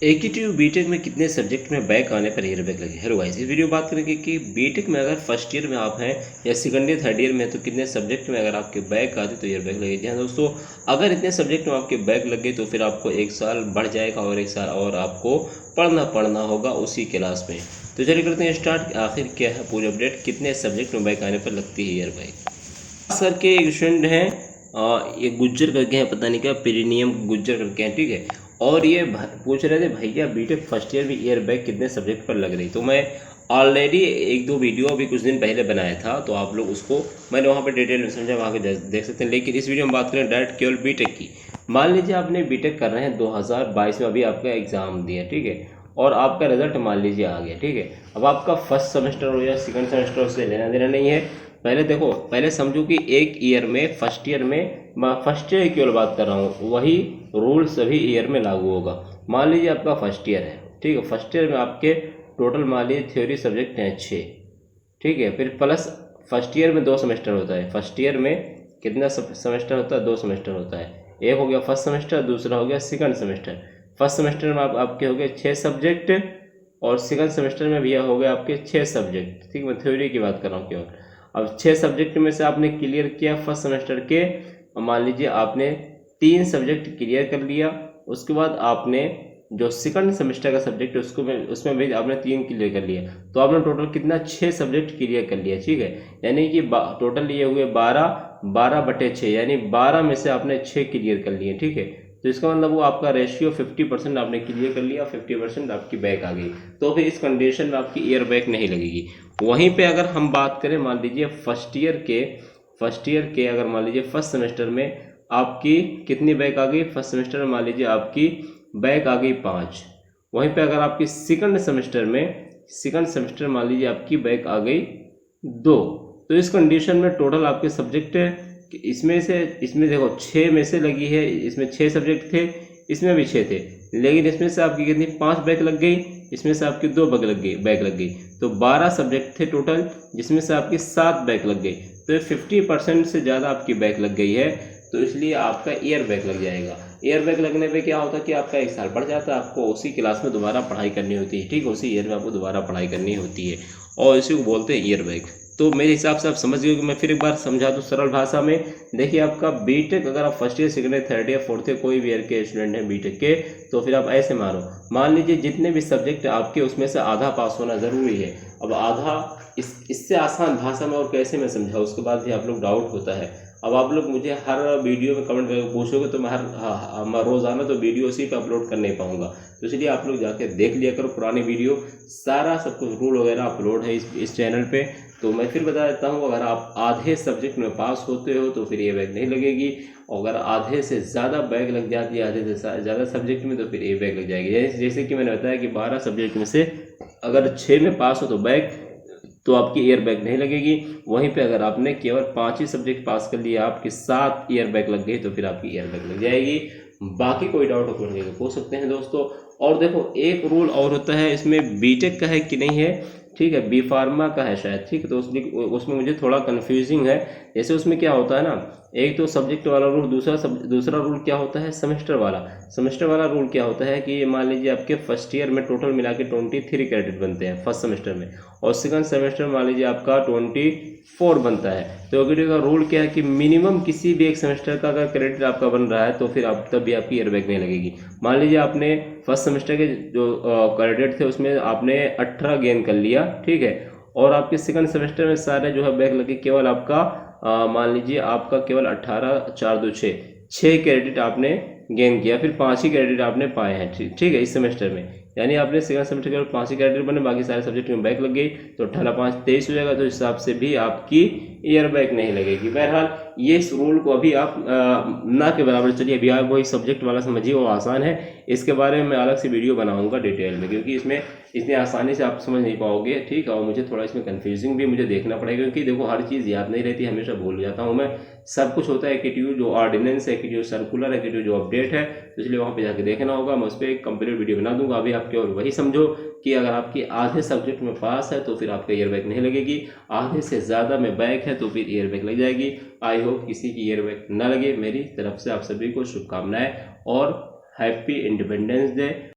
एकीटीयू BTech में कितने subject में बैक आने पर ईयर बैक लगे। हेलो गाइस, इस वीडियो में बात करेंगे कि बीटेक में अगर फर्स्ट ईयर में आप हैं या सेकंड ईयर थर्ड ईयर में तो कितने सब्जेक्ट में अगर आपके बैक आते तो ईयर बैक लगे। जी हाँ दोस्तों, अगर इतने सब्जेक्ट में आपके बैक लगे तो फिर आपको एक साल बढ़ जाएगा और एक साल और आपको पढ़ना होगा उसी क्लास में। तो चलिए करते हैं स्टार्ट। आखिर क्या है पूरी अपडेट, कितने सब्जेक्ट में बैक आने पर लगती है ईयर बैक। खास करके एक स्टूडेंट हैं, ये गुज्जर करके हैं, पता नहीं क्या पेरिनियम गुज्जर करके हैं, ठीक है। और ये पूछ रहे थे भैया बीटेक फर्स्ट ईयर में ईयर बैक कितने सब्जेक्ट पर लग रही। तो मैं ऑलरेडी एक दो वीडियो अभी कुछ दिन पहले बनाया था, तो आप लोग उसको मैंने वहाँ पे डिटेल में समझा, वहाँ के देख सकते हैं। लेकिन इस वीडियो में बात करें डायरेक्ट केवल बीटेक की। मान लीजिए आपने बीटेक कर रहे हैं 2022 में, अभी आपका एग्ज़ाम दिया, ठीक है, और आपका रिजल्ट मान लीजिए आ गया, ठीक है। अब आपका फर्स्ट सेमेस्टर हो या सेकंड सेमेस्टर, उससे लेना देना नहीं है। पहले देखो, पहले समझो कि एक ईयर में फर्स्ट ईयर की केवल बात कर रहा हूँ, वही रूल सभी ईयर में लागू होगा। मान लीजिए आपका फर्स्ट ईयर है, ठीक है। फर्स्ट ईयर में आपके टोटल मान लीजिए थ्योरी सब्जेक्ट हैं 6, ठीक है। फिर प्लस फर्स्ट ईयर में 2 सेमेस्टर होता है। फर्स्ट ईयर में कितना सेमेस्टर होता है? 2 सेमेस्टर होता है। एक हो गया फर्स्ट सेमेस्टर, दूसरा हो गया सेकंड सेमेस्टर। फर्स्ट सेमेस्टर में आपके हो गए 6 सब्जेक्ट और सेकंड सेमेस्टर में भी हो गए आपके 6 सब्जेक्ट, ठीक है। मैं थ्योरी की बात कर रहा हूँ केवल। अब 6 सब्जेक्ट में से आपने क्लियर किया फर्स्ट सेमेस्टर के, मान लीजिए आपने 3 सब्जेक्ट क्लियर कर लिया। उसके बाद आपने जो सेकंड सेमेस्टर का सब्जेक्ट है उसमें भी आपने 3 क्लियर कर लिया, तो आपने टोटल कितना 6 सब्जेक्ट क्लियर कर लिया, ठीक है। यानी कि टोटल ये हुए 12/6, यानी 12 में से आपने 6 क्लियर कर लिए, ठीक है। तो इसका मतलब वो आपका रेशियो 50% आपने क्लियर कर लिया, 50% आपकी बैक आ गई। तो फिर इस कंडीशन में आपकी ईयर बैक नहीं लगेगी। वहीं पे अगर हम बात करें, मान लीजिए फर्स्ट ईयर के अगर मान लीजिए फर्स्ट सेमेस्टर में आपकी कितनी बैक आ गई, फर्स्ट सेमेस्टर में मान लीजिए आपकी बैक आ गई 5। वहीं पे अगर आपकी सेकंड सेमेस्टर मान लीजिए आपकी बैक आ गई 2। तो इस कंडीशन में टोटल आपके सब्जेक्ट इसमें देखो 6 में से लगी है, इसमें 6 सब्जेक्ट थे, इसमें भी 6 थे, लेकिन इसमें से आपकी कितनी 5 बैक लग गई, इसमें से आपकी 2 बैक लग गई। तो 12 सब्जेक्ट थे टोटल, जिसमें से आपकी 7 बैक लग गई। तो 50% से ज़्यादा आपकी बैक लग गई है, तो इसलिए आपका ईयर बैक लग जाएगा। ईयर बैक लगने पे क्या होता है कि आपका एक साल बढ़ जाता है, आपको उसी क्लास में दोबारा पढ़ाई करनी होती है, ठीक है। उसी ईयर में आपको दोबारा पढ़ाई करनी होती है और इसी को बोलते हैं ईयर बैक। तो मेरे हिसाब से आप समझ गए कि मैं फिर एक बार समझा दूँ सरल भाषा में। देखिए आपका बीटेक अगर आप first year second year third year fourth year कोई भी ईयर के स्टूडेंट हैं बीटेक के, तो फिर आप ऐसे मानो, मान लीजिए जितने भी सब्जेक्ट आपके उसमें से आधा पास होना ज़रूरी है। अब आधा इससे आसान भाषा में और कैसे मैं समझा, उसके बाद भी आप लोग डाउट होता है। अब आप लोग मुझे हर वीडियो में कमेंट करके पूछोगे तो मैं रोज़ाना तो वीडियो उसी पे अपलोड कर नहीं पाऊंगा। तो इसलिए आप लोग जाके देख लिया करो पुरानी वीडियो, सारा सब कुछ रूल वगैरह अपलोड है इस चैनल पे। तो मैं फिर बता देता हूँ, अगर आप आधे सब्जेक्ट में पास होते हो तो फिर ये बैक नहीं लगेगी, और अगर आधे से ज़्यादा बैक लग जाती है, आधे से ज़्यादा सब्जेक्ट में, तो फिर ये बैक लग जाएगी। जैसे कि मैंने बताया कि 12 सब्जेक्ट में से अगर 6 में पास हो तो बैक, तो आपकी ईयर बैक नहीं लगेगी। वहीं पे अगर आपने केवल 5 ही सब्जेक्ट पास कर लिया, आपकी 7 ईयर बैक लग गई, तो फिर आपकी ईयर बैक लग जाएगी। बाकी कोई डाउट हो तो पूछ सकते हैं दोस्तों। और देखो एक रूल और होता है इसमें, बीटेक का है कि नहीं है, ठीक है, बी फार्मा का है शायद, ठीक है। तो उसमें मुझे थोड़ा कन्फ्यूजिंग है। जैसे उसमें क्या होता है ना, एक तो सब्जेक्ट वाला रूल, दूसरा रूल क्या होता है सेमेस्टर वाला रूल क्या होता है कि मान लीजिए आपके फर्स्ट ईयर में टोटल मिला के 23 क्रेडिट बनते हैं फर्स्ट सेमेस्टर में, और सेकंड सेमेस्टर में मान लीजिए आपका 24 बनता है। तो एग्री का रूल क्या है कि मिनिमम किसी भी एक सेमेस्टर का अगर क्रेडिट आपका बन रहा है तो फिर आप तब भी आपकी ईयर बैक नहीं लगेगी। मान लीजिए आपने फर्स्ट सेमेस्टर के जो क्रेडिट थे उसमें आपने 18 गेन कर लिया, ठीक है, और आपके सेकंड सेमेस्टर में सारे जो है बैक लगे, केवल आपका मान लीजिए आपका केवल 18 4 2 6 क्रेडिट आपने गेन किया, फिर 5 ही क्रेडिट आपने पाए हैं, ठीक है, इस सेमेस्टर में। यानी आपने सेकंड सेमेस्टर केवल 5 ही क्रेडिट बने, बाकी सारे सब्जेक्ट में बैक लग गई, तो 18 5 23 हो जाएगा। तो इस हिसाब से भी आपकी ईयर बैक नहीं लगेगी। बहरहाल ये इस रूल को अभी आप ना के बराबर चलिए, अभी आप वही सब्जेक्ट वाला समझिए, वो आसान है। इसके बारे में मैं अलग से वीडियो बनाऊंगा डिटेल में, क्योंकि इसमें इतनी आसानी से आप समझ नहीं पाओगे, ठीक है। और मुझे थोड़ा इसमें कन्फ्यूजिंग भी मुझे देखना पड़ेगा, क्योंकि देखो हर चीज़ याद नहीं रहती, हमेशा भूल जाता हूँ मैं। सब कुछ होता है कि जो ऑर्डिनेंस है, कि जो सर्कुलर है, कि जो अपडेट है, तो इसलिए वहाँ पे जाके देखना होगा। मैं उस पर एक कंप्लीट वीडियो बना दूंगा। अभी आप केवल वही समझो कि अगर आपकी आधे सब्जेक्ट में पास है तो फिर आपका ईयर बैक नहीं लगेगी, आधे से ज़्यादा में बैक है तो फिर ईयर बैक लग जाएगी। आई होप किसी की ईयर बैक ना लगे। मेरी तरफ से आप सभी को शुभकामनाएं और हैप्पी इंडिपेंडेंस डे।